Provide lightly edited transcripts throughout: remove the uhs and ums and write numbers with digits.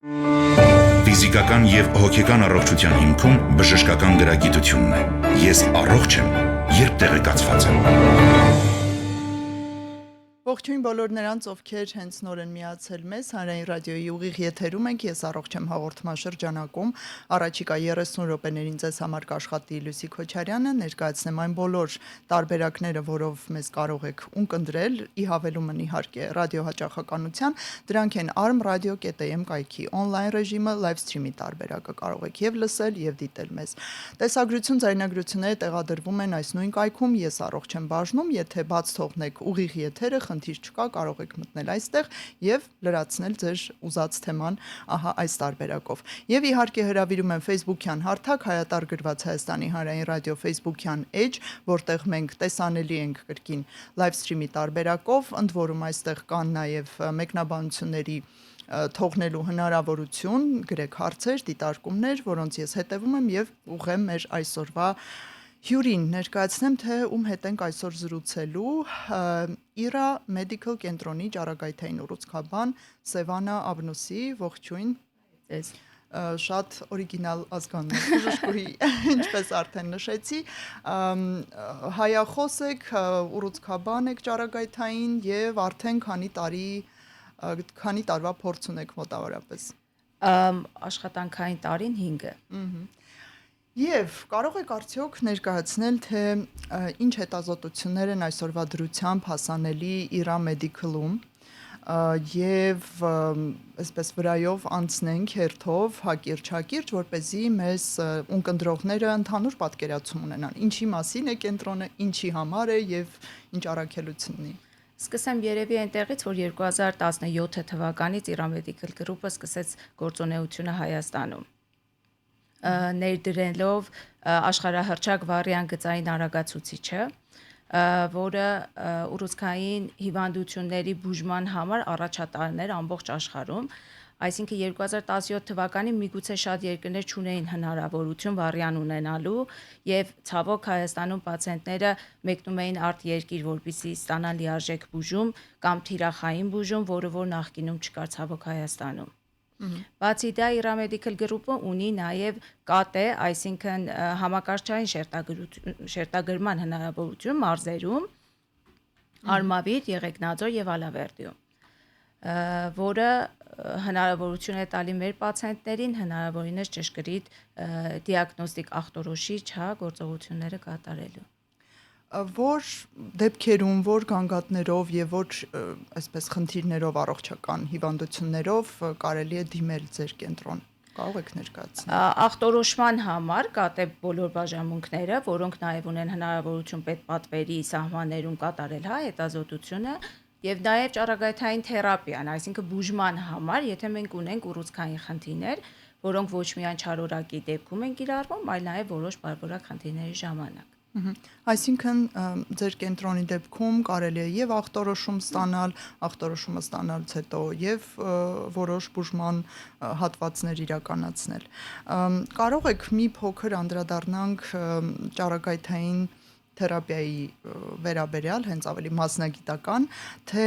Ֆիզիկական եւ հոգեկան առողջության հիմքում բժշկական գրագիտությունն է։ Ես առողջ եմ, երբ տեղեկացված եմ։ Ողջույն բոլոր նրանց, ովքեր հենց նոր են միացել մեզ, Հանրային ռադիոյի ուղիղ եթերում ենք, ես առողջ եմ հաղորդման շրջանակում, առաջիկա 30 րոպեներին ձեզ համար կաշխատի Լուսի Քոչարյանը, ներկայացնեմ այն բոլոր տարբերակները, որով մեզ կարող եք ունկնդրել, ի հավելումն իհարկե ռադիոհաճախականության, դրանք են arm.radio.am կայքի on-line ռեժիմը, live stream-ի տարբերակը կարող եք եւ լսել եւ դիտել մեզ։ Տեսագրություն, ձայնագրությունները տեղադրվում են այս նույն կայքում, ես առողջ եմ բաժնում, եթե բաց թողնեք ուղիղ եթերը, խնդիր չկա, կարող եք մտնել այստեղ եւ լրացնել ձեր ուզած թեման, ահա այս տարբերակով։ Եվ իհարկե հրավիրում եմ Facebook-յան հարթակ Հայատար գրված Հայաստանի Հանրային ռադիո Facebook-յան էջ, որտեղ մենք տեսանելի ենք կրկին live stream-ի տարբերակով, ընդ որում այստեղ կան նաեւ մեկնաբանությունների թողնելու հնարավորություն, գրեք հարցեր, դիտարկումներ, որոնց ես հետևում եմ եւ ուղղեմ մեր այսօրվա հյուրին, ներկայացնեմ, թե ում հետ ենք այսօր զրուցելու, Իրա Մեդիկալ կենտրոնի ճառագայթային ուռուցքաբան Սևանա Աբնոսի, ողջույն։ Շատ օրիգինալ ազգանուն եք, բժշկուհի, ինչպես արդեն նշեցի, հայախոս եք, ուռուցքաբան եք ճառագայթային եւ արդեն քանի տարվա փորձ ունեք մոտավորապես։ Աշխատանքային տարին 5-ը։ Եվ կարող եք արդյոք ներկայացնել, թե ինչ հետազոտություններ են այսօրվա դրությամբ հասանելի Իրա Մեդիկալում եւ այսպես վրայով անցնենք հերթով հակիրճ, որպեսզի մեզ ունկնդրողները ընդհանուր պատկերացում ունենան, ինչի մասին է կենտրոնը, ինչի համար է եւ ինչ առաքելություն ունի։ Սկսեմ երևի այնտեղից, որ 2017 թվականից Իրա Մեդիկալ գրուպը սկսեց գործունեությունը Հայաստանում, ներդրելով աշխարհահռչակ վառյան գծային արագացուցիչը, որը ուռուցքային հիվանդությունների բուժման համար առաջատարն էր ամբողջ աշխարհում, այսինքն 2017 թվականին միգուցե շատ երկրներ չունեին հնարավորություն վառյան ունենալու եւ ցավոք Հայաստանում պացիենտները մեկնում էին արտերկիր, որպեսզի ստանան լիարժեք բուժում կամ թիրախային բուժում, որը որ նախկինում չկար ցավոք Հայաստանում։ Բացի դա Իրա Մեդիկալ գրուպը ունի նաև ԿՏ, այսինքն համակարգչային շերտագրման հնարավորություն մարզերում, Արմավիր, Եղեգնաձոր եւ Ալավերդիում, որը հնարավորություն է տալի մեր պացիենտներին հնարավորինս ճշգրիտ դիագնոստիկ ախտորոշիչ գործողությունները կատարելու։ Որ դեպքերում, որ գանգատներով եւ որ այսպես խնդիրներով առողջական հիվանդություններով կարելի է դիմել ձեր կենտրոն։ Կարող եք ներկայացնել։ Ախտորոշման համար ԿՏ բոլոր բաժանմունքները, որոնք նաեւ ունեն հնարավորություն պետպատվերի սահմաններում կատարել հետազոտությունը եւ նաեւ ճառագայթային թերապիան, այսինքն բուժման համար, եթե մենք ունենք ուռուցքային խնդիրներ, որոնք ոչ միայն չարորակի դեպքում են կիրառվում, այլ նաեւ որոշ բարբերակ խնդիրների ժամանակ։ Այսինքն ձեր կենտրոնի դեպքում կարելի է եւ ախտորոշումը ստանալուց հետո եւ որոշ բուժման հատվածներ իրականացնել։ Կարող եք մի փոքր անդրադառնանք ճառագայթային թերապիայի վերաբերյալ, հենց ավելի մասնագիտական, թե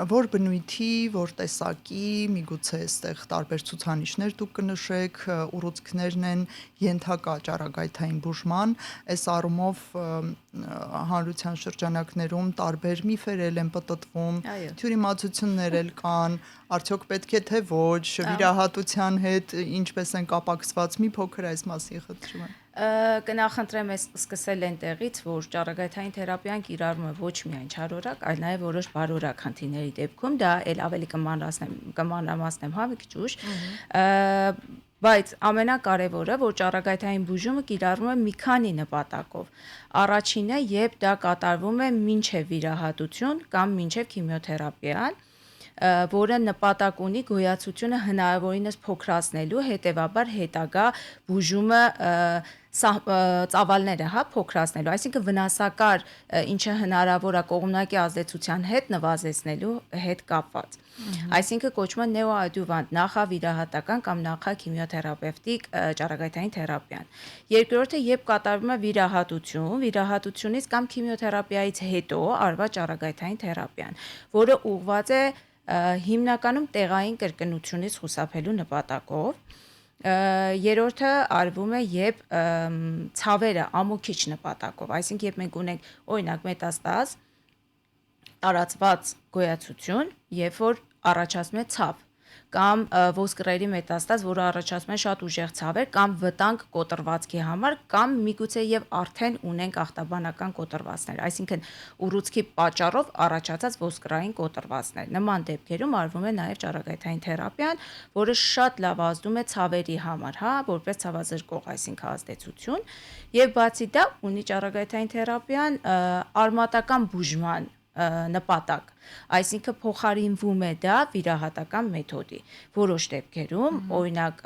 որ բնույթի, որ տեսակի, միգուցե այստեղ տարբեր ցուցանիշներ դուք կնշեք, ուռուցքներն են ենթակա ճառագայթային բուժման, այս առումով հանրության շրջանակներում տարբեր միֆեր են պտտվում, թյուրիմացություններ էլ կան, արդյոք պետք է թե ոչ, վիրահատության հետ ինչպես են կապակցված, մի փոքր այս մասին խնդրում եմ։ Կնախընտրեմ սկսել այնտեղից, որ ճառագայթային թերապիան կիրառվում է ոչ միայն չարորակ, այլ նաև որոշ բարորակ խնդիրների դեպքում, դա էլ ավելի կմանրամասնեմ մի քիչ ուշ, բայց ամենակարևորը, որ ճառագայթային բուժումը կիրառվում է մի քանի նպատակով։ Առաջինը, երբ դա կատարվում է մինչև վիրահատություն կամ մինչև քիմիոթերապիան, որը նպատակ ունի գոյացությունը հնարավորինս փոքրացնելու, հետևաբար հետագա բուժումը ծավալները փոքրացնելու, այսինքն վնասակար ինչը հնարավոր է կողմնակի ազդեցության հետ նվազեցնելու հետ կապված։ Այսինքն կոչվում է նեոադյուվանտ նախավիրահատական կամ նախաքիմիոթերապևտիկ ճառագայթային թերապիան։ Երկրորդը, երբ կատարվում է վիրահատությունից կամ քիմիոթերապիայից հետո արված ճառագայթային թերապիան, որը ուղղված է հիմնականում տեղային կրկնությունից խուսափելու նպատակով։ Երրորդը արվում է, երբ ցավերը ամոքիչ նպատակով, այսինքն երբ մենք ունենք օրինակ մետաստազ, տարածված գոյացություն, երբ որ առաջացնում է ցավ կամ ոսկրերի մետաստազ, որը առաջացնում է շատ ուժեղ ցավեր կամ վտանգ կոտրվածքի համար կամ միգուցե եւ արդեն ունենք ախտաբանական կոտրվածներ, այսինքն ուռուցքի պատճառով առաջացած ոսկրային կոտրվածներ։ Նման դեպքերում արվում է նաեւ ճառագայթային թերապիան, որը շատ լավ ազդում է ցավերի համար, որպես ցավազրկող, այսինքն ազդեցություն, եւ բացի դա ունի ճառագայթային թերապիան արմատական բուժման նպատակ, այսինքն փոխարինվում է դա վիրահատական մեթոդի։ Որոշ դեպքերում, օրինակ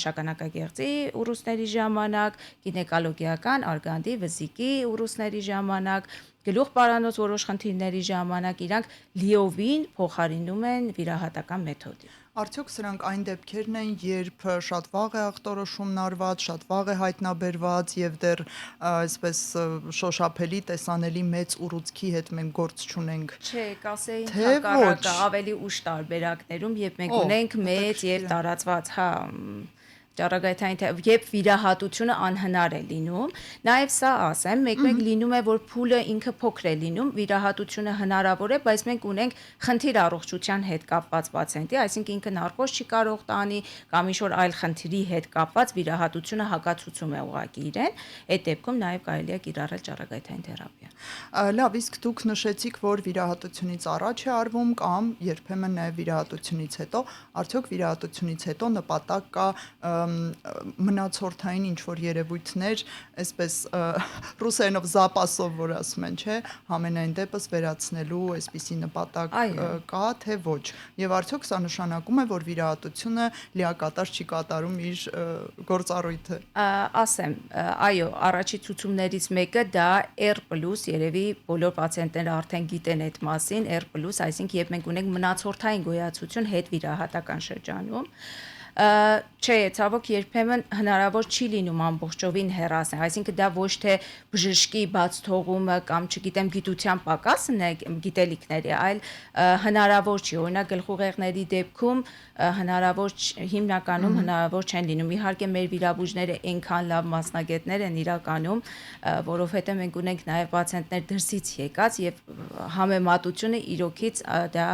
շագանակագեղձի ուռուցքների ժամանակ, գինեկոլոգիական արգանդի, վզիկի ուռուցքների ժամանակ, գլուխ պարանոց որոշ խնդիրների ժամանակ իրանք լիովին փոխարինում են վիրահատական մեթոդի։ Արդյոք սրանք այն դեպքերն են, երբ շատ վաղ է ախտորոշումն արված, շատ վաղ է հայտնաբերված եւ դեռ այսպես շոշափելի տեսանելի մեծ ուռուցքի հետ մենք գործ չունենք։ Չէ, կասեին Թե հակառակը, ոչ։ ավելի ուշ տարբերակներում, երբ մենք ունենք մեծ եւ տարածված, ճառագայթային երբ վիրահատությունը անհնար է լինում, նաև սա ասեմ, մեկ-մեկ լինում է, որ փուլը ինքը փոքր է լինում, վիրահատությունը հնարավոր է, բայց մենք ունենք խնդիր առողջության հետ կապված պացիենտի, այսինքն ինքը նարկոզ չի կարող տանի կամ ինչ-որ այլ խնդրի հետ կապված վիրահատությունը հակացուցում է ուղղակի իրեն, այդ դեպքում նաև կարելի է կիրառել ճառագայթային թերապիա։ Լավ, իսկ դուք նշեցիք, որ վիրահատությունից առաջ է արվում կամ երբեմն նաև վիրահատությունից հետո, արդյոք վիրահատությունից հետո նպատակ կա մնացորդային ինչ-որ երևույթներ, այսպես ռուսերենով զապասով, որ ասում են, չէ, համենայն դեպս վերացնելու այսպիսի նպատակ կա, թե ոչ։ Եվ արդյոք սա նշանակում է, որ վիրահատությունը լիակատար չի կատարում իր գործառույթը։ Ասեմ, այո, առաջի ցուցումներից մեկը դա R+, երևի բոլոր պացիենտները արդեն գիտեն այդ մասին, R+, այսինքն երբ մենք ունենք մնացորդային գոյացություն հետ վիրահատական շրջանում, չէ, ցավոք երբեմն հնարավոր չի լինում ամբողջովին հեռացնել, այսինքն դա ոչ թե բժշկի բաց թողումը կամ չգիտեմ գիտության պակասն է գիտելիքների, այլ հնարավոր չի, օրինակ գլխուղեղների դեպքում հնարավոր հիմնականում հնարավոր չեն լինում։ Իհարկե մեր վիրաբույժները այնքան լավ մասնագետներ են իրականում, որովհետև մենք ունենք նաև պացիենտներ դրսից եկած եւ համեմատությունը իրոքից դա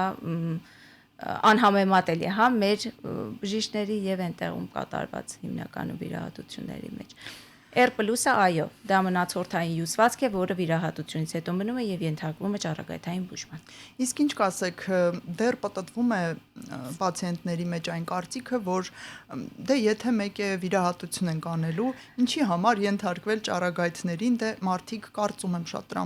անհամեմատելի է մեր բժիշկների եւ այնտեղում կատարված հիմնականում վիրահատությունների մեջ։ R+-ը այո, դա մնացորդային հյուսվածք է, որը վիրահատությունից հետո մնում է եւ ենթարկվում է ճառագայթային բուժման։ Իսկ ինչ կասեք, դեռ պատտվում է պացիենտների մեջ այն կարծիքը, որ դե եթե մեկ է վիրահատություն ենք անելու, ինչի համար ենթարկվել ճառագայթներին, դե մարդիկ կարծում եմ շատ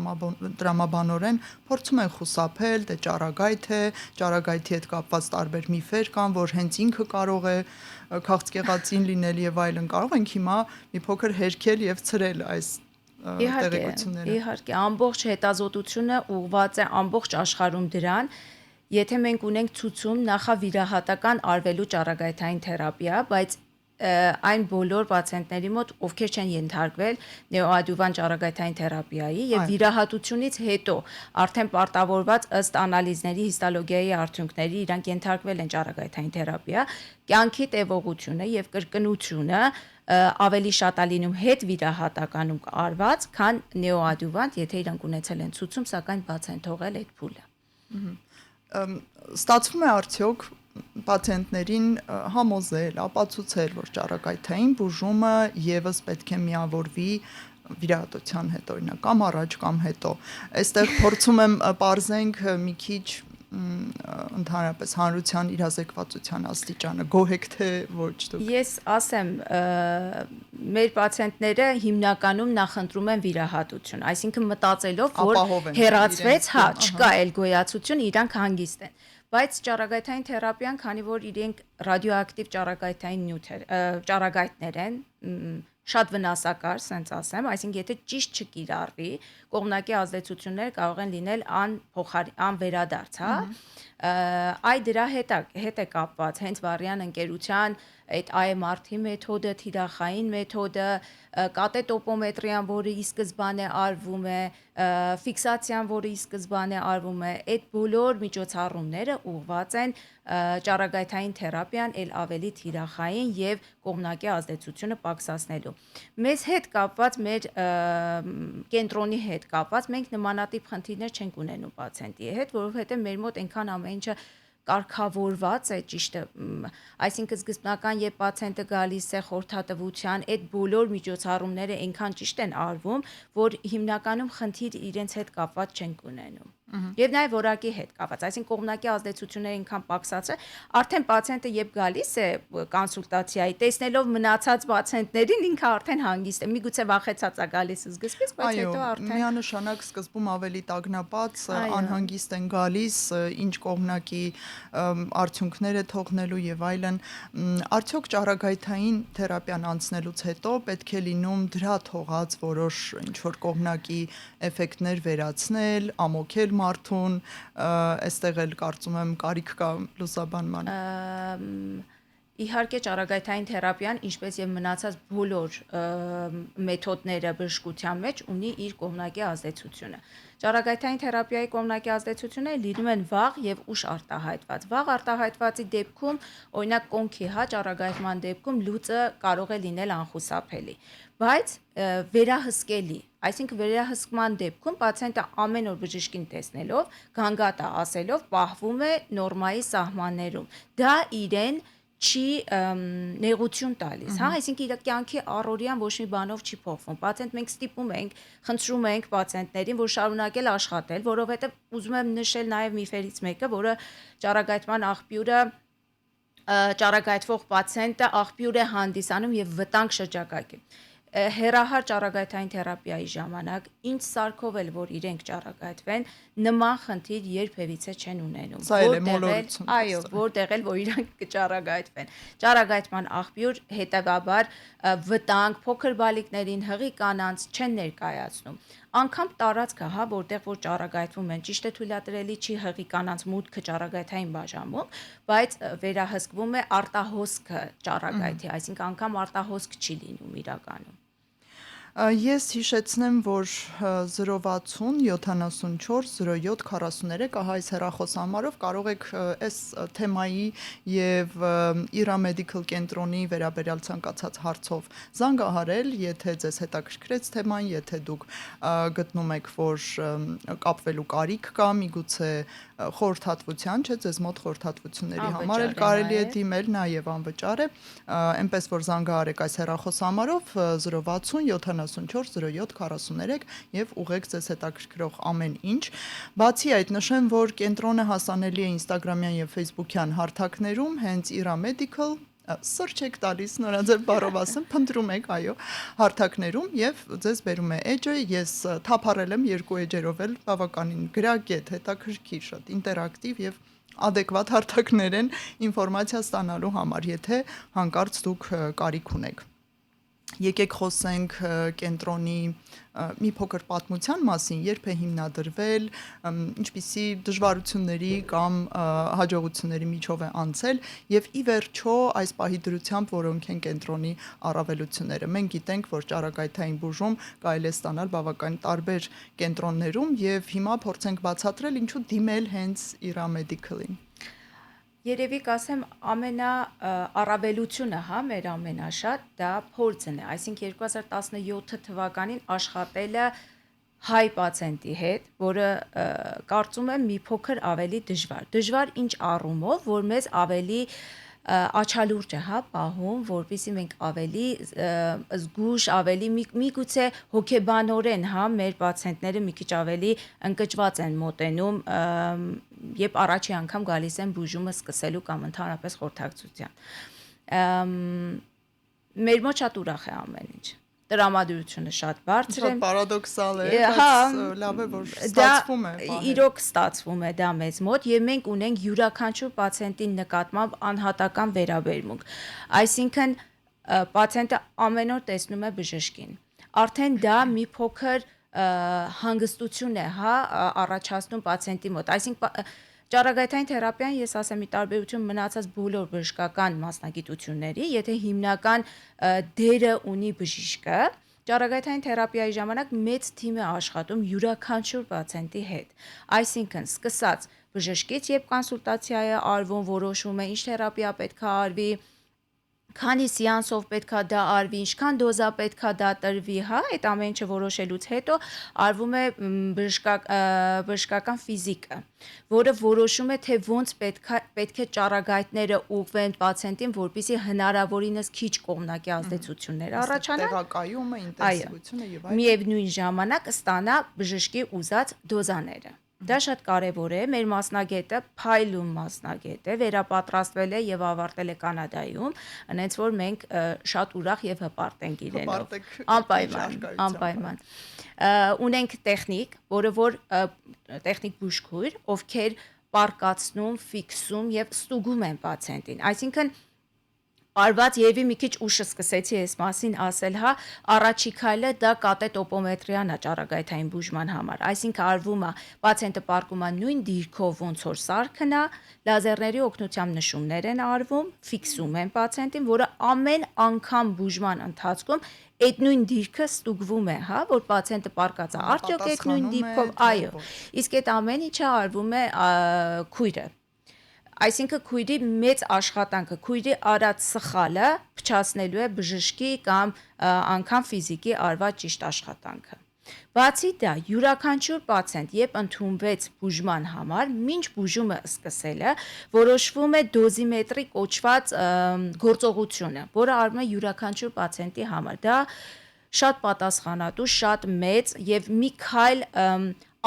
տրամաբանորեն փորձում են խուսափել, դե ճառագայթ է, ճառագայթի հետ կապված տարբեր միֆեր կան, որ հենց ինքը կարող է քաղցկեղածին լինել եւ այլն, կարող ենք հիմա մի փոքր հերքել եւ ցրել այս տեղեկությունները։ Իհարկե, ամբողջ հետազոտությունը ուղղված է ամբողջ աշխարհում դրան, եթե մենք ունենք ցուցում նախավիրահատական արվելու ճառագայթային թերապիա, բայց այն բոլոր պացիենտների մոտ, ովքեր չեն ենթարկվել նեոադյուվանտ ճառագայթային թերապիայի եւ վիրահատությունից հետո արդեն պարտավորված ըստ անալիզների հիստոլոգիայի արդյունքների իրանք ենթարկվել են ճառագայթային թերապիա, կյանքի տևողությունը եւ կրկնությունը ավելի շատ է լինում հետ վիրահատականում արված, քան նեոադյուվանտ, եթե իրանք ունեցել են ցուցում, սակայն բաց են թողել այդ փուլը։ Ստացվում է արդյոք պացիենտներին համոզել, ապացուցել, որ ճառագայթային բուժումը եւս պետք է միավորվի վիրահատության հետ, օրինակ, կամ առաջ կամ հետո։ Այստեղ փորձում եմ պարզենք մի քիչ ընդհանրապես հանրության իրազեկվածության աստիճանը, գոհ եք թե ոչ դուք։ Ես ասեմ, մեր պացիենտները հիմնականում նախընտրում են վիրահատություն, այսինքն մտածելով, որ հեռացվեց, չկա այլ գոյացություն, իրանք հանգիստ են։ Բայց ճառագայթային թերապիան, քանի որ իրենք ռադիոակտիվ ճառագայթային նյութեր, ճառագայթներ են, շատ վնասակար, ասենց ասեմ, այսինքն եթե ճիշտ չկիրառվի, կողմնակի ազդեցությունները կարող են լինել անվերադարձ, հա։ Այ դրա հետ է կապված հենց Վարյան ընկերության այդ IMRT մեթոդը, թիրախային մեթոդը, կատետոպոմետրիան, որը ի սկզբանե արվում է, ֆիքսացիան, որը ի սկզբանե արվում է, այդ բոլոր միջոցառումները ուղղված են ճառագայթային թերապիան ել ավելի թիրախային եւ կողմնակի ազդեցությունը պակսացնելու։ Մեզ հետ կապված, մեր կենտրոնի հետ կապված, մենք նմանատիպ խնդիրներ չենք ունենում պացիենտի հետ, որովհետեւ մեր մոտ այնքան ամեն ինչը կարգավորված է ճիշտը, այսինքն սկզբնական երբ պացիենտը գալիս է խորհրդատվության, այդ բոլոր միջոցառումները այնքան ճիշտ են արվում, որ հիմնականում խնդիր իրենց հետ կապված չենք ունենում։ Եվ նաև որակի հետ կապված, այսինքն կողմնակի ազդեցությունները այնքան պակսացել, արդեն պացիենտը երբ գալիս է կոնսուլտացիայի, տեսնելով մնացած պացիենտներին, ինքը արդեն հանգիստ է, միգուցե վախեցած է գալիս սկզբից, բայց հետո արդեն միանշանակ սկզբում ավելի տագնապած, անհանգիստ են գալիս, ինչ կողմնակի արդյունքներ է թողնելու եւ այլն։ Արդյոք ճառագայթային թերապիան անցնելուց հետո պետք է լինում դրա թողած որոշ ինչ որ կողմնակի էֆեկտներ վերացնել, ամոքել մարդուն, այստեղ էլ կարծում եմ կարիք կա լուսաբանման։ Իհարկե ճառագայթային թերապիան, ինչպես եւ մնացած բոլոր մեթոդները բժշկության մեջ ունի իր կողմնակի ազդեցությունը։ Ճառագայթային թերապիայի կողմնակի ազդեցությունները լինում են վաղ եւ ուշ արտահայտված։ Վաղ արտահայտվածի դեպքում, օրինակ կոնքի ճառագայթման դեպքում լուծը կարող է լինել անխուսափելի, բայց վերահսկելի, այսինքն վերահսկման դեպքում պացիենտը ամեն օր բժշկին տեսնելով, գանգատա ասելով պահվում է նորմայի սահմաններում։ Դա իրեն չի նեղություն տալիս, հա, այսինքն իր կյանքի առօրյան ոչ մի բանով չի փոխվում։ Պացիենտ մենք ստիպում ենք, խնդրում ենք պացիենտներին, որ շարունակել աշխատել, որովհետև ուզում եմ նշել նաև միֆերից մեկը, որը ճառագայթման աղբյուրը ճառագայթվող պացիենտը աղբյուր է հանդիսանում եւ վտանգ շրջակայքի։ Հերահար ճառագայթային թերապիայի ժամանակ ինչ սարքով էլ որ իրենք ճառագայթվեն, նման խնդիր երբևիցե չեն ունենում։ Այո, որտեղ էլ որ իրենք կճառագայթվեն։ Ճառագայթման աղբյուր հետևաբար վտանգ փոքր բալիկներին, հղի կանանց չեն ներկայացնում։ Անկամ տարածքը, հա, որտեղ որ ճառագայթվում են, ճիշտ է թույլատրելի չի հղի կանանց մուտքը ճառագայթային բաժանում, բայց վերահսկվում է արտահոսքը ճառագայթի, այսինքն անգամ արտահոսք չի լինում իրականում։ Ես հիշեցնեմ, որ 060 74 07 43 այս հեռախոսահամարով կարող եք այս թեմայի եւ Իրա Մեդիկալ կենտրոնի վերաբերյալ ցանկացած հարցով զանգահարել, եթե ձեզ հետաքրքրեց թեման, եթե դուք գտնում եք, որ կապվելու կարիք կա, միգուցե խորհրդատվության, չէ, ձեզ մոտ խորհրդատվությունների համար էլ կարելի է դիմել, նաեւ անվճար է, այնպես որ զանգահարեք այս հեռախոսահամարով 060 74 07 43 եւ ուղեք ձեզ հետաքրքրող ամեն ինչ։ Բացի այդ, նշեմ, որ կենտրոնը հասանելի է Instagram-յան եւ Facebook-յան հարթակներում, հենց Իրա Medical search-եք տալիս, նորաձև բառով ասեմ, փնտրում եք, այո, հարթակներում եւ ձեզ բերում է էջը, ես թափառել եմ երկու էջերով էլ բավականին գրագետ, հետաքրքիր, շատ ինտերակտիվ եւ adekvat հարթակներ են ինֆորմացիա ստանալու համար, եթե հանկարծ դուք կարիք ունեք։ Եկեք խոսենք կենտրոնի մի փոքր պատմության մասին, երբ է հիմնադրվել, ինչպիսի դժվարությունների կամ հաջողությունների միջով է անցել եւ ի վերջո այս պահի դրությամբ որոնք են կենտրոնի առավելությունները։ Մենք գիտենք, որ ճառագայթային բուժում կարելի է ստանալ բավական տարբեր կենտրոններում եւ հիմա փորձենք բացատրել ինչու դիմել հենց Իրա Մեդիկալին։ Երևի կասեմ ամենաառավելությունը, հա, մեր ամենաշատ դա փորձն է, այսինքն 2017 թվականին աշխատելը հայ պացիենտի հետ, որը կարծում եմ մի փոքր ավելի դժվար ինչ առումով, որ մեզ ավելի աչալուրջ է, հա, պահում, որպեսզի մենք ավելի զգուշ, ավելի միգուցե հոգեբանորեն, հա, մեր պացիենտները մի քիչ ավելի ընկճված են մոտենում, երբ առաջի անգամ գալիս են բուժումը սկսելու կամ ընդհանրապես խորհրդակցության։ Մեր մոտ շատ ուրախ է ամեն ինչ։ Տրամադրությունը շատ բարձր է։ Շատ պարադոքսալ է, բայց լավ է, որ ստացվում է։ Իրոք ստացվում է դա մեզ մոտ եւ մենք ունենք յուրաքանչյուր պացիենտի նկատմամբ անհատական վերաբերմունք։ Այսինքն պացիենտը ամեն օր տեսնում է բժշկին։ Արդեն դա մի փոքր հանգստություն է, հա, առաջացնում պացիենտի մոտ։ Այսինքն ճառագայթային թերապիան, ես ասեմ, ի տարբերություն մնացած բոլոր բժշկական մասնագիտությունների, եթե հիմնական դերը ունի բժիշկը, ճառագայթային թերապիայի ժամանակ մեծ թիմ է աշխատում յուրաքանչյուր պացիենտի հետ։ Այսինքն, սկսած բժշկից, երբ կոնսուլտացիա է արվում, որոշում է ինչ թերապիա պետք է արվի, քանի սեանսով պետքա դա արվի, ինչքան դոզա պետքա դա տրվի, հա, այդ ամեն ինչը որոշելուց հետո արվում է բժշկական ֆիզիկը, որը որոշում է, թե ոնց պետք է ճառագայթները ուղղվեն պացիենտին, որպեսզի հնարավորինս քիչ կողմնակի ազդեցություններ առաջանան, տեղակայումը, ինտենսիվությունը եւ այլն, միևնույն ժամանակ ստանա բժշկի ուզած դոզաները։ Դա շատ կարևոր է, մեր մասնագետը փայլուն մասնագետ է, վերապատրաստվել է եւ ավարտել է Կանադայում, այնց որ մենք շատ ուրախ եւ հպարտ ենք իրենով։ Անպայման։ Ունենք տեխնիկ, որը որ տեխնիկ բուժքույր, ովքեր պարկացնում, ֆիքսում եւ ստուգում են պացիենտին։ Այսինքն Արված երևի մի քիչ ուշը սկսեցի այս մասին ասել, հա, առաջի քայլը դա կատետոպոմետրիան է ճառագայթային բուժման համար, այսինքն արվում է պացիենտը պարկում է նույն դիրքով ոնց որ սարքն է, լազերների օգնությամբ նշումներ են արվում, ֆիքսում են պացիենտին, որը ամեն անգամ բուժման ընթացքում այդ նույն դիրքը ստուգվում է, հա, որ պացիենտը պարկած է, արդյոք այդ նույն դիրքով, այո, իսկ այդ ամեն ինչը արվում է քույրը։ Այսինքն քույրի մեծ աշխատանքը, քույրի արած սխալը փչացնելու է բժշկի կամ անգամ ֆիզիկի արված ճիշտ աշխատանքը։ Բացի դա, յուրաքանչյուր պացիենտ, երբ ընդունվեց բուժման համար, մինչ բուժումը սկսելը, որոշվում է դոզիմետրի կոչված գործողությունը, որը արվում է յուրաքանչյուր պացիենտի համար։ Դա շատ պատասխանատու, շատ մեծ եւ մի քայլ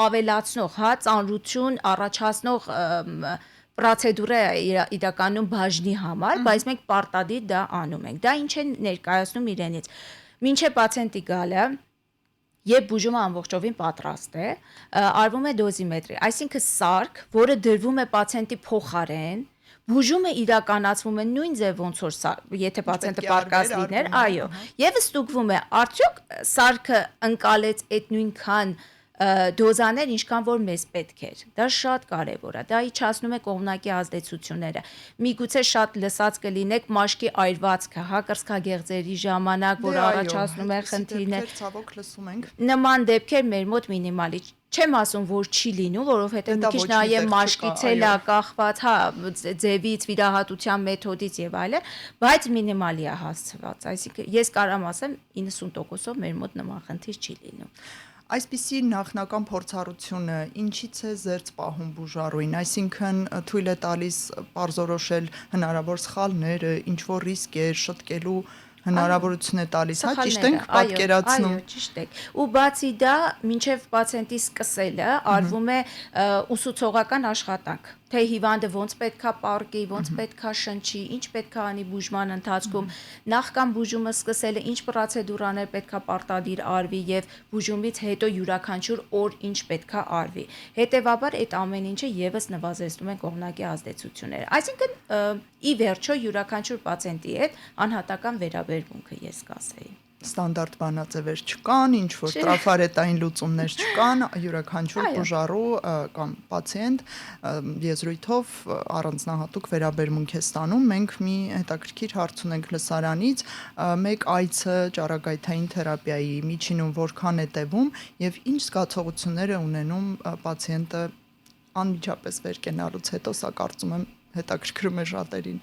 ավելացնող, հա, ծանրություն առաջացնող պրոցեդուրա է իրականում բաժնի համար, բայց մենք պարտադիր դա անում ենք։ Դա ինչ է ներկայացնում իրենից։ Մինչև պացիենտի գալը, երբ բուժումը ամբողջովին պատրաստ է, արվում է դոզիմետրի, այսինքն սարք, որը դրվում է պացիենտի փոխարեն, բուժումը իրականացվում է նույն ձև ոնց որ եթե պացիենտը պարկած լիներ, այո, եւ ստուգվում է, արդյոք սարքը ընկալեց այդ նույնքան դոզաներ, ինչքան որ մեզ պետք էր։ Դա շատ կարևոր է։ Դա իջացնում է կողմնակի ազդեցությունները։ Միգուցե շատ լսած կլինեք մաշկի այրվածքը, հա, կրծքագեղձերի ժամանակ, որ առաջացնում է խնդիրներ։ Ցավոք լսում ենք։ Նման դեպքեր մեր մոտ մինիմալի չեմ ասում, որ չի լինում, որովհետև մի քիչ նաև մաշկից էլ է կախված, հա, ձևից, վիրահատության մեթոդից եւ այլն, բայց մինիմալի է հասցված։ Այսինքն ես կարամ ասեմ 90%-ով մեր մոտ նման խնդիր չի լինում։ Այսպիսի նախնական փորձառությունը ինչից է զերծ պահում բուժառուին, այսինքն թույլ է տալիս պարզորոշել հնարավոր սխալները, ինչ որ ռիսկ է շտկելու հնարավորություն է տալիս, հա, ճիշտ ենք պատկերացնում։ Այո, ճիշտ եք։ Ու բացի դա, մինչև պացիենտի սկսելը արվում է ուսուցողական աշխատանք, թե հիվանդը ոնց պետքա պարկի, ոնց պետքա շնչի, ինչ պետքա անի բուժման ընթացքում, նախքան բուժումը սկսելը ինչ պրոցեդուրաներ պետքա պարտադիր արվի եւ բուժումից հետո յուրաքանչյուր օր ինչ պետքա արվի։ Հետևաբար այդ ամեն ինչը եւս նվազեցնում է կողմնակի ազդեցությունները։ Այսինքն ի վերջո յուրաքանչյուր պացիենտի հետ անհատական վերաբերմունքը ես կասեի։ Ստանդարտ բանաձևեր չկան, ինչ որ տրաֆարետային լուծումներ չկան, յուրաքանչյուր բուժառու կամ պացիենտ եզրույթով առանձնահատուկ վերաբերմունք է ստանում։ Մենք մի հետաքրքիր հարց ունենք լսարանից, մեկ այցը ճառագայթային թերապիայի միջինում որքան է տևում եւ ինչ զգացողություններ է ունենում պացիենտը անմիջապես վեր կենալուց հետո, սա կարծում եմ հետաքրքրում է շատերին։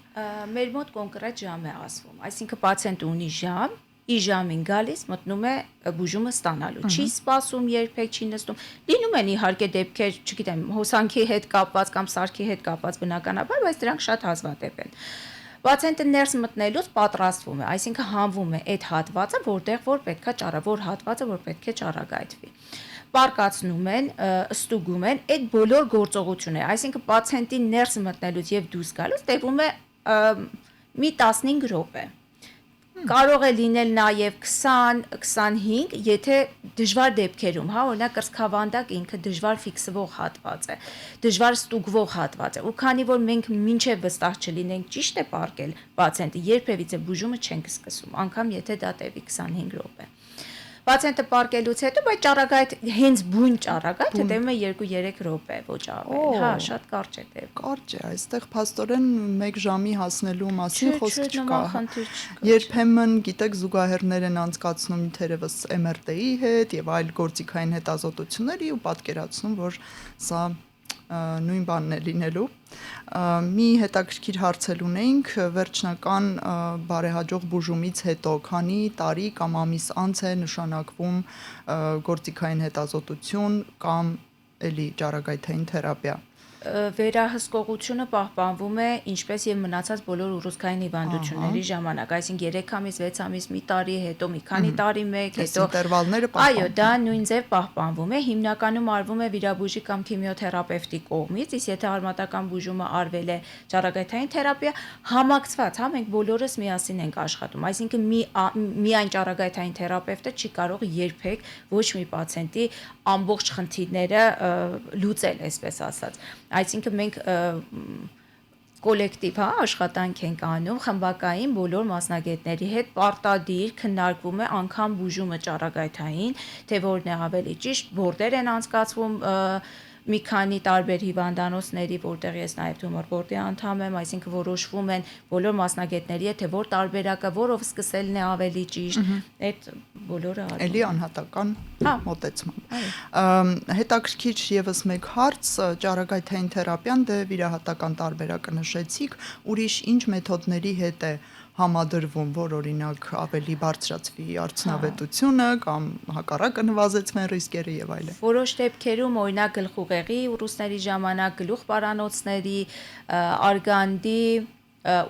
Մեր մոտ կոնկրետ ժամ է ասվում, այսինքն պացիենտը ունի ժամ, ի ժամին գալիս մտնում է բուժումը ստանալու, չի սպասում երբեք, չի նստում։ Լինում են իհարկե դեպքեր, չգիտեմ, հոսանքի հետ կապված կամ սարքի հետ կապված բնականաբար, բայց դրանք շատ հազվադեպ են։ Պացիենտը ներս մտնելուց պատրաստվում է, այսինքն հանվում է այդ հատվածը, որտեղ որ պետքա որ հատվածը, որ պետք է ճառագայթվի։ Պարկացնում են, ստուգում են այդ բոլոր գործողությունները, այսինքն պացիենտի ներս մտնելուց եւ դուրս գալուց տևում է մի 15 րոպե։ Կարող է լինել նաև 20-25, եթե դժվար դեպքերում, հա, օրինակ կրծքավանդակ ինքը դժվար ֆիքսվող հատված է, դժվար ստուգվող հատված է։ Ու քանի որ մենք մինչև վստահ չլինենք ճիշտ է պարկել պացիենտը, երբևիցե բուժումը չենք սկսում, անգամ եթե դա տևի 25 րոպե։ Պացիենտը պարկելուց հետո, բայց ճառագայթ հենց բուն ճառագայթը տևում է 2-3 րոպե, ոչ ավել, հա, շատ կարճ է տևում։ Կարճ է, այստեղ փաստորեն 1 ժամի հասնելու մասին խոսք չկա։ խնդիր չկա։ Երբեմն, գիտեք, զուգահեռներ են անցկացնում թերևս MRT-ի հետ եւ այլ գործիքային հետազոտությունների ու պատկերացնում, որ սա նույն բանն է լինելու։ Մի հետաքրքիր հարցել ունեինք վերջնական բարեհաջող բուժումից հետո, քանի տարի կամ ամիս անց է նշանակվում գործիքային հետազոտություն կամ էլի ճառագայթային թերապիա։ Վերահսկողությունը պահպանվում է ինչպես եւ մնացած բոլոր ուռուցքային հիվանդությունների ժամանակ, այսինքն 3 ամիս, 6 ամիս, մի տարի հետո, մի քանի տարի մեկ, հետո ինտերվալները այո, դա նույն ձև պահպանվում է, հիմնականում արվում է վիրաբույժի կամ քիմիոթերապևտի կողմից, իսկ եթե արմատական բուժումը արվել է ճառագայթային թերապիա, համակցված, հա, մենք բոլորս միասին ենք աշխատում, այսինքն միայն ճառագայթային թերապևտը չի կարող երբեք ոչ մի պացիենտի ամբողջ խնդիրները լուծել, այսպես ասած։ Այսինքն մենք կոլեկտիվ, հա, աշխատանք ենք անում խմբակային բոլոր մասնագետների հետ, պարտադիր քննարկվում է անգամ բուժումը ճառագայթային, թե որն է ավելի ճիշտ, որտեղ են անցկացվում մի քանի տարբեր հիվանդանոցների, որտեղ ես նաև Tumor Board-ի անդամ եմ, այսինքն որոշվում են բոլոր մասնագետների հետ, թե որ տարբերակը, որով սկսելն է ավելի ճիշտ, այդ բոլորը արվում։ Էլի անհատական մոտեցման։ Հետաքրքիր եւս մեկ հարց, ճառագայթային թերապիան դե վիրահատական տարբերակը նշեցիք, ուրիշ ինչ մեթոդների հետ է համադրվում, որ օրինակ ավելի բարձրացվի արդյունավետությունը կամ հակառակը նվազեցվեն ռիսկերը եւ այլն։ Որոշ դեպքերում օրինակ գլխուղեղի ուռուցքների ժամանակ, գլուխ պարանոցների, արգանդի,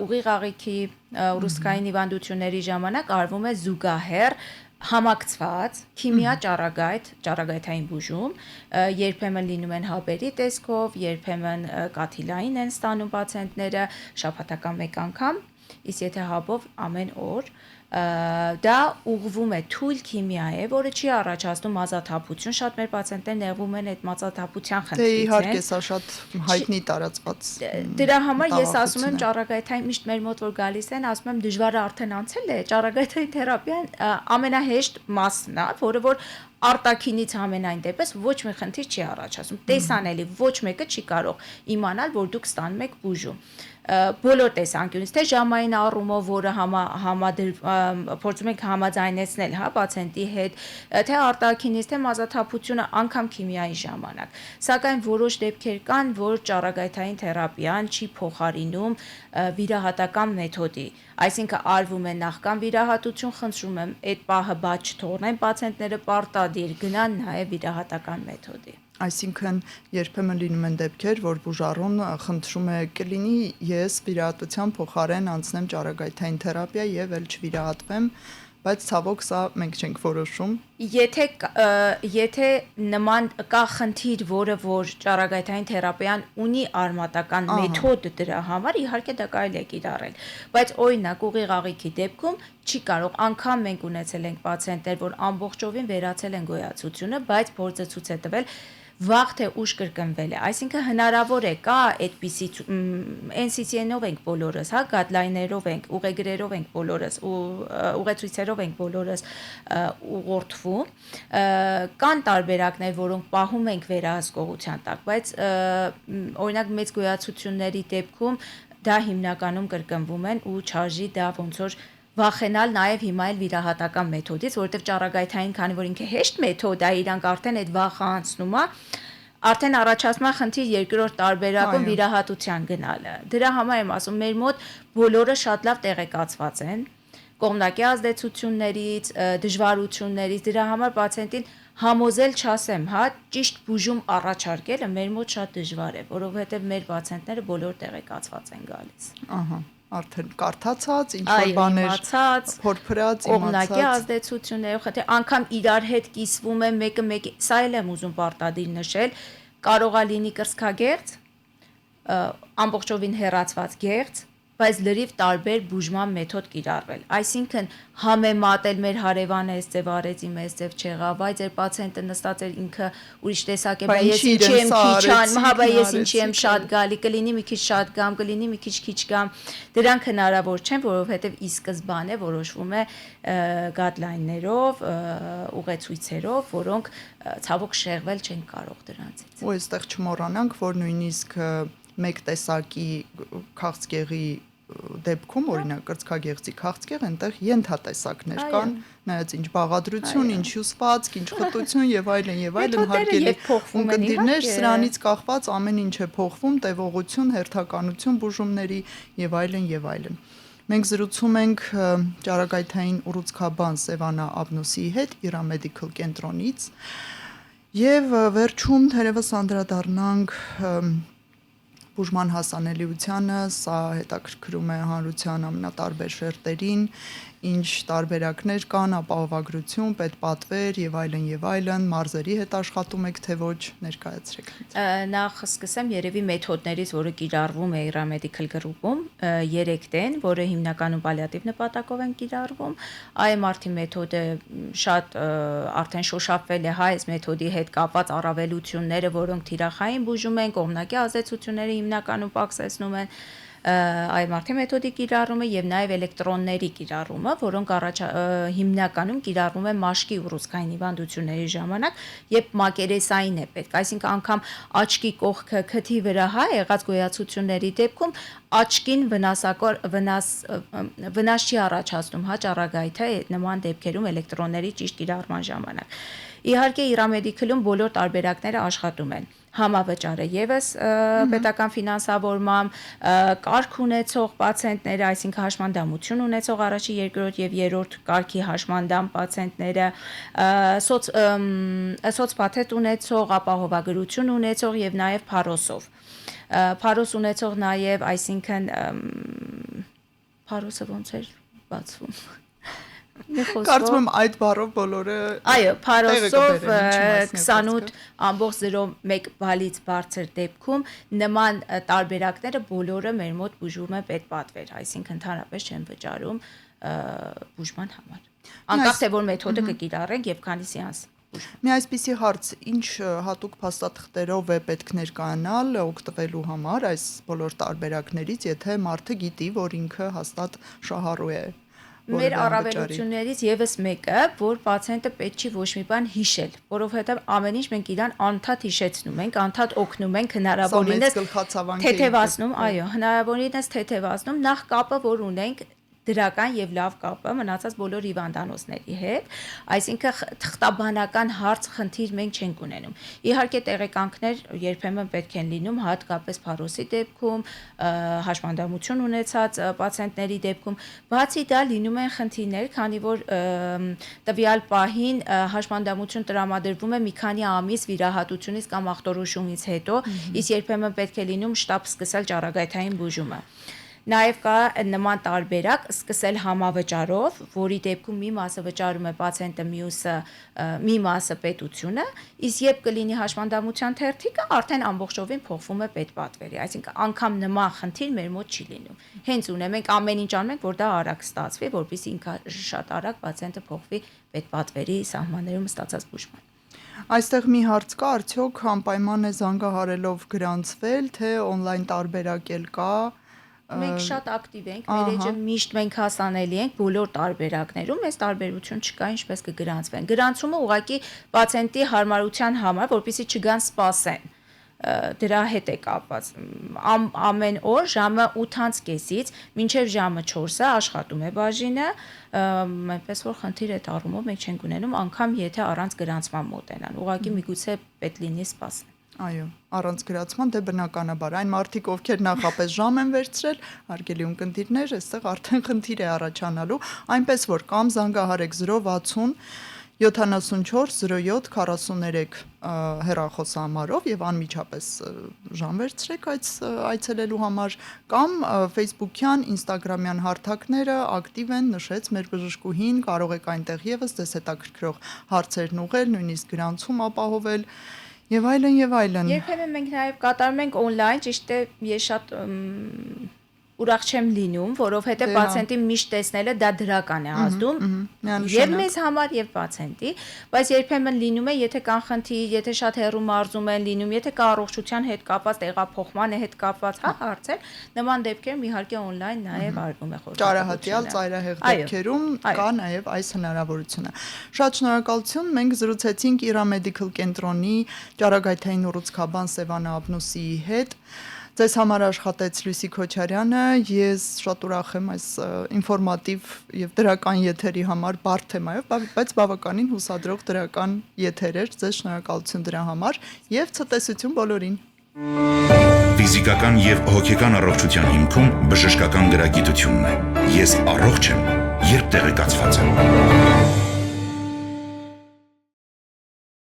ուղիղ աղիքի ուռուցքային հիվանդությունների ժամանակ արվում է զուգահեռ համակցված քիմիա ճառագայթային բուժում, երբեմն լինում են հաբերի տեսքով, երբեմն կաթիլային են ստանում պացիենտները շաբաթական մեկ անգամ, իսկ եթե հաբով ամեն օր, դա ուղղվում է թույլ քիմիա է, որը չի առաջացնում մազաթափություն, շատ մեր պացիենտներ նեղվում են այդ մազաթափության խնդրից։ Դե իհարկե սա շատ հայտնի տարածված։ Դրա համար ես ասում եմ ճառագայթային միշտ մեր մոտ որ գալիս են, ասում եմ դժվարը արդեն անցել է, ճառագայթային թերապիան ամենահեշտ մասն է, որը որ արտաքինից ամենայն դեպս ոչ մի խնդիր չի առաջացնում։ Տեսանելի ոչ մեկը չի կարող իմանալ, որ դուք ստանում եք բուժում։ Բոլոր տեսանկյունից, թե ժամային առումով, որը փորձում ենք համաձայնեցնել, հա, պացիենտի հետ, թե արտաքինից, թե մազաթափությունը անգամ քիմիայի ժամանակ։ Սակայն որոշ դեպքեր կան, որ ճառագայթային թերապիան չի փոխարինում վիրահատական մեթոդի, այսինքն արվում է նախքան վիրահատություն, խնդրում եմ այդ պահը բաց չթողնեն պացիենտները պարտադիր գնան նաև վիրահատական մեթոդի։ Այսինքն երբեմն լինում են դեպքեր, որ բուժառուն խնդրում է կլինի ես վիրահատության փոխարեն անցնեմ ճառագայթային թերապիա եւ էլ չվիրահատվեմ, բայց ցավոք սա մենք չենք որոշում։ Եթե նման կա խնդիր, որը որ ճառագայթային թերապիան ունի արմատական մեթոդ դրա համար, իհարկե դա կարելի է կիրառել, բայց օրինակ ուղիղ աղիքի դեպքում չի կարող, անգամ մենք ունեցել ենք պացիենտներ, որ ամբողջովին վերացել են գոյացությունը, բայց փորձը ցույց է տվել վաղ թե ուշ կրկնվել է, այսինքն հնարավոր է կա այդպիսի NCCN-ով ենք բոլորս, հա, գայդլայներով ենք, ուղեգրերով ենք բոլորս, ուղեցույցերով ենք բոլորս ուղղորդվում, կան տարբերակներ, որոնք պահում ենք վերահսկողության տակ, բայց օրինակ մեծ գոյացությունների դեպքում դա հիմնականում կրկնվում են ու չարժի դա ոնց որ վախենալ նաև հիմա էլ վիրահատական մեթոդից, որովհետև ճառագայթային, քանի որ ինքը հեշտ մեթոդ է, իրանք արդեն այդ վախը անցնում է, արդեն առաջացնում է խնդիր երկրորդ տարբերակում վիրահատության գնալը։ Դրա համար եմ ասում, մեր մոտ բոլորը շատ լավ տեղեկացված են կողմնակի ազդեցություններից, դժվարություններից, դրա համար պացիենտին համոզել չասեմ, հա, ճիշտ բուժում առաջարկելը մեր մոտ շատ դժվար է, որովհետև մեր պացիենտները բոլոր տեղեկացված են գալիս։ Ահա արդեն կարդացած, ինչ որ բաներ փորփրած, կողմնակի ազդեցություններով, թե անգամ իրար հետ կիսվում է մեկը, սա էլ եմ ուզում պարտադիր նշել, կարող է լինի կրծքագեղձ, ամբողջովին հեռացված գեղձ, բայց լրիվ տարբեր բուժման մեթոդ կիրառվել։ Այսինքն համեմատել մեր հարևանը այս ձև արեց, իմ այս ձև չեղավ, բայց այդ պացիենտը նստած էր ինքը ուրիշ տեսակ է, բայց ես ինչի եմ քիչ անում, հա, բայց ես ինչի եմ շատ գալի, կլինի մի քիչ շատ գամ, կլինի մի քիչ գամ։ Դրանք հնարավոր չեն, որովհետև ի սկզբանե որոշվում է գայդլայններով, ուղեցույցերով, որոնք ցավոք շեղվել չեն կարող դրանցից։ Ու այստեղ չմոռանանք, որ նույնիսկ մեկ տեսակի քաղցկեղի դեպքում, օրինակ կրծքագեղձի քաղցկեղ, այնտեղ ենթատեսակներ կան, նայած ինչ բաղադրություն, ինչ հյուսվածք, ինչ խտություն եւ այլն հարկելի։ Ունկնդիրներ սրանից կախված ամեն ինչ է փոխվում, տևողություն, հերթականություն բուժումների եւ այլն։ Մենք զրուցում ենք ճարագայթային ուռուցքաբան Սևանա Աբնոսիի հետ Իրամեդիկալ կենտրոնից եւ վերջում թերևս անդրադառնանք բուժման հասանելիությանը, սա հետաքրքրում է հանրության ամենատարբեր շերտերին, ինչ տարբերակներ կան, ապահովագրություն, պետպատվեր եւ այլն, մարզերի հետ աշխատում եք թե ոչ, ներկայացրեք։ Նախ սկսեմ երևի մեթոդներից, որը կիրառվում է Իրամեդիկալ գրուպում, 3-ն, որը հիմնականում պալիատիվ նպատակով են կիրառվում, IMRT մեթոդը շատ արդեն շոշափվել է այս մեթոդի հետ կապված առավելությունները, որոնք թիրախային բուժում են, կողմնակի ազդեցությունները հիմնականում պակսեցնում են IMRT մեթոդի կիրառումը եւ նաեւ էլեկտրոնների կիրառումը, որոնք հիմնականում կիրառվում են մաշկի ուռուցքային հիվանդությունների ժամանակ, երբ մակերեսային է պետք, այսինքն անգամ աչքի կողքը քթի վրա եղած գոյացությունների դեպքում աչքին վնաս չի առաջացնում ճառագայթը նման դեպքերում էլեկտրոնների ճիշտ կիրառման ժամանակ։ Իհարկե Իրամեդիկալում բոլոր տարբերակները աշխատում են։ Համավճարը եւս պետական ֆինանսավորմամբ, կարգ ունեցող պացիենտները, այսինքն հաշմանդամություն ունեցող առաջի, երկրորդ եւ երրորդ կարգի հաշմանդամ պացիենտները, սոցպաթետ ունեցող, ապահովագրություն ունեցող եւ նաեւ փարոսով։ Փարոս ունեցող նաեւ, այսինքն փարոսը ոնց էր բացվում։ Կարծում եմ այդ բառով բոլորը այո, փարոսով 28.01 բալից բարձր դեպքում նման տարբերակները բոլորը մեր մոտ բուժվում են պետպատվեր, այսինքն ընդհանրապես չեն վճարում բուժման համար։ Անկախ թե որ մեթոդը կկիրառենք եւ քանի սեանս։ Մի այսպիսի հարց, ինչ հատուկ փաստաթղթերով է պետք ներկայանալ օգտվելու համար այս բոլոր տարբերակներից, եթե մարդը գիտի, որ ինքը հաստատ շահառու է։ Մեր առավելություններից եւս մեկը, որ պացիենտը պետք չի ոչ մի բան հիշել, որովհետեւ ամեն ինչ մենք իրան անդադ հիշեցնում ենք, անդադ օգնում ենք հնարավորինս թեթևացնում, այո, հնարավորինս թեթևացնում նախ կապը, որ ունենք դրական եւ լավ կապը մնացած բոլոր հիվանդանոցների հետ, այսինքն թղթաբանական հարց խնդիր մենք չենք ունենում։ Իհարկե տեղեկանքներ երբեմն պետք են լինում, հատկապես փարոսի դեպքում, հաշմանդամություն ունեցած պացիենտների դեպքում, բացի դա լինում են խնդիրներ, քանի որ տվյալ պահին հաշմանդամություն տրամադրվում է մի քանի ամիս վիրահատությունից կամ ախտորոշումից հետո, իսկ երբեմն պետք է լինում շտապ սկսել ճառագայթային բուժումը։ Նաև կա նման տարբերակ սկսել համավճարով, որի դեպքում մի մասը վճարում է պացիենտը, մի մասը պետությունը, իսկ երբ կլինի հաշմանդամության թերթիկը, արդեն ամբողջովին փոխվում է պետպատվերի, այսինքն անգամ նման խնդիր մեր մոտ չի լինում։ Հենց ունենք մենք ամեն ինչ անում ենք, որ դա արագ ստացվի, որպեսզի ինքը շատ արագ պացիենտը փոխվի պետպատվերի սահմաններում ստացած բուժման։ Այստեղ մի հարց կա, արդյոք անպայման է զանգահարելով գրանցվել, թե on-line տարբերակ էլ կա։ Մենք շատ ակտիվ ենք, մեր էջը միշտ մենք հասանելի ենք բոլոր տարբերակներում, այս տարբերություն չկա, ինչպես կգրանցվեն։ Գրանցումը ուղղակի պացիենտի հարմարության համար, որպեսզի չգան սպասեն։ Դրա հետ է կապված։ Ամեն օր ժամը 8:30-ից մինչև ժամը 4-ը աշխատում է բաժինը, այնպես որ խնդիր այդ առումով մենք չենք ունենում, անգամ եթե առանց գրանցման մոտենան։ Ուղղակի միգուցե պետք լինի սպասեն։ Այո, առանց գրացման դե բնականաբար այն մարդիկ, ովքեր նախապես жամ են վերցրել, հարգելի ունկնդիրներ, այստեղ արդեն խնդիր է առաջանալու, այնպես որ կամ զանգահարեք 060 74 07 43 հեռախոսահամարով եւ անմիջապես ժամ վերցրեք այցելելու համար կամ Facebook-յան, Instagram-յան հարթակները ակտիվ են, նշեց մեր բժշկուհին, կարող եք այնտեղ եւս դες հետաքրքրող հարցերն ուղղել, նույնիսկ գրանցում ապահովել Եվ այլն եւ այլն։ Երբեմն մենք նաեւ կատարում ենք on-line, ճիշտ է, ես շատ ուրախ չեմ լինում, որովհետեւ պացիենտի միշտ տեսնելը դա դրական է ազդում եւ մեզ համար եւ պացիենտի, բայց երբեմն լինում է, եթե կան խնդիր, եթե շատ հեռու մարզում են լինում, եթե կա առողջության հետ կապված տեղափոխման հետ կապված, հարցեր, նման դեպքերում իհարկե on-line նաեւ արվում է խորհրդատվությունը։ Ճարահատյալ ծայրահեղ դեպքերում կա նաեւ այս հնարավորությունը։ Շատ շնորհակալություն, մենք զրուցեցինք Իրա Մեդիկալ կենտրոնի ճարագայթային ուռուցքաբան Սևանա Աբնուսիի հետ։ Ձեզ համար աշխատեց Լուսի Քոչարյանը, ես շատ ուրախ եմ այս ինֆորմատիվ եւ դրական եթերի համար, բարդ թեմայով, բայց բավականին հուսադրող դրական եթեր էր, ձեզ շնորհակալություն դրա համար եւ ցտեսություն բոլորին։ Ֆիզիկական եւ հոգեկան առողջության հիմքում բժշկական գրագիտությունն է։ Ես առողջ եմ, երբ տեղեկացված եմ։